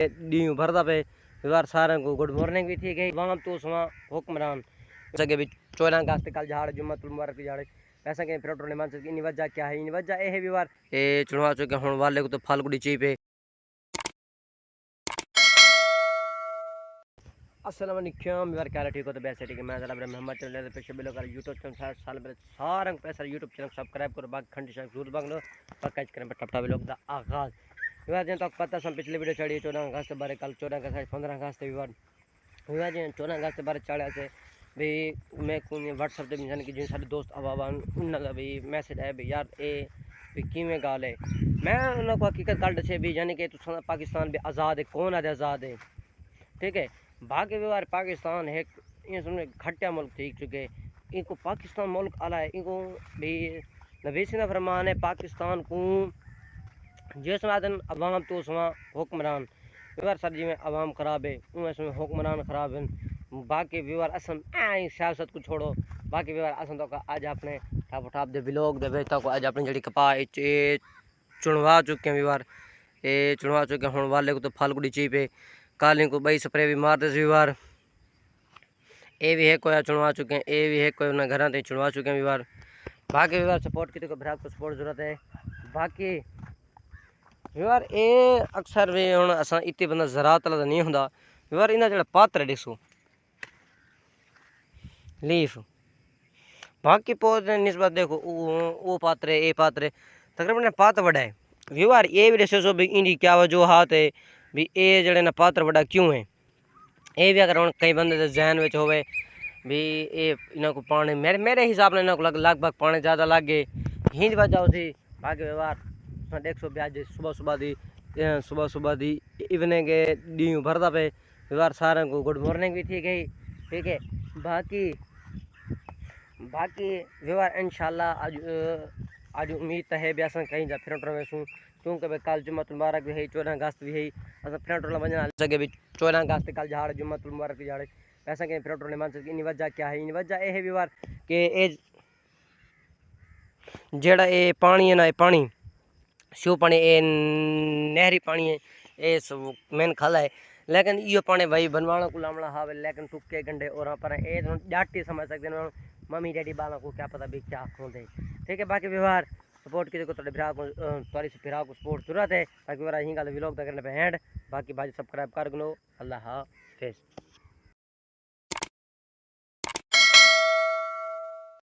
D भरदा पे व्यवहार सारे को गुड मॉर्निंग भी थी गई वाम तो सुहा हुक्मरान सके भी 14 अगस्त कल झाड़ जुम्मतुल मुबारक की झाड़ ऐसा के फिर ने मान इन वजह क्या है इन वजह ए है व्यवहार ए चुनवा चुके हुन वाले को तो फालगुड़ी ची पे अस्सलाम वालेकुम व्यवहार क्या ठीक हो तो वैसे ठीक है मैं जरा मोहम्मद चल पे शबिलो कर यूट्यूब चैनल साल में सारा पैसा यूट्यूब चैनल सब्सक्राइब करो बाकी खंड जरूर बांग लो पक्का करें टपटा लोग दा आगाज विवाद जन तक पता सम पिछले वीडियो चढ़ी 14 अगस्त बारे कल 14 अगस्त 15 अगस्त विवाद विवाद जन 14 अगस्त बारे चढ़ा से भी मैं कोई व्हाट्सएप ते यानी कि जिन सारे दोस्त अवाबान उन भी मैसेज आया भी यार ए भी किवें गाल है मैं उन को हकीकत गल दसे भी यानी कि पाकिस्तान भी आज़ाद है कौन है आज़ाद है ठीक है बाकी व्यवहार पाकिस्तान है ये समझे घटिया मुल्क ठीक चुके इनको पाकिस्तान मुल्क आला है इनको भी नबी से फरमान है पाकिस्तान को जिस वादन अवाम तो उसमें हुक्मरान व्यवहार सर जी में अवाम खराब है उसमें हुक्मरान खराब है बाकी व्यवहार असम सियासत को छोड़ो बाकी व्यवहार असम तो आज अपने टाप टाप दे ब्लॉग दे बेटा को आज अपनी जड़ी कपा चुनवा चुके हैं व्यवहार ये चुनवा चुके हूँ वाले को तो फालगुड़ी ची पे काली को बई स्प्रे भी मार दे व्यवहार ये भी है कोई चुनवा चुके हैं ये भी है कोई उन्हें घर से चुनवा चुके हैं व्यवहार बाकी व्यवहार सपोर्ट की तो भरा को सपोर्ट जरूरत है बाकी व्यवहार ये अक्सर भी हम अस इतने बंदा ज़रात वाला नहीं होंगे व्यवहार इन्हें जो पात्र डिसो लीफ बाकी पौधे निस्बत देखो वो पात्र है ये पात्र है तकरीबन पात्र बड़ा है व्यवहार ये भी दसो भी इनकी क्या वजूहत है भी ये जड़े ना पात्र बड़ा क्यों है ये भी अगर हम कई बंदे जहन में हो भी ये इन्हों को पानी मेरे हिसाब से इन्हों को लगभग पानी ज़्यादा लग गए हिंद वजह उसी बाकी व्यवहार देख सो आज सुबह सुबह दी इवनिंग डी भरदा पे व्यवहार सारे को गुड मॉर्निंग भी थी गई ठीक है बाकी व्यवहार इंशाल्लाह आज उम्मीद तो है भी अस कहीं जा फिर वेसू क्योंकि भाई कल जुम्मतुल मुबारक भी है 14 अगस्त भी है अस फ्रेंड वजह सके भी 14 अगस्त कल झाड़ जुम्मतुल मुबारक की झाड़ ऐसा कहीं फ्रेंड मान सके इन वजह क्या है इन वजह ए है व्यवहार के जेड़ा ये पानी है ना ये पानी शो पानी ये नहरी पानी है ये मेन खाला है लेकिन यो पानी भाई बनवाना को लामड़ा हावे लेकिन टुके गंडे और पर ए डाटी समझ सकते हैं मम्मी डैडी बाला को क्या पता भी क्या होते ठीक है बाकी व्यवहार सपोर्ट की को फिरा को फिरा को सपोर्ट जरूरत है बाकी व्यवहार यही गल व्लॉग करने पे हैंड बाकी भाई सब्सक्राइब कर लो अल्लाह हाफिज़।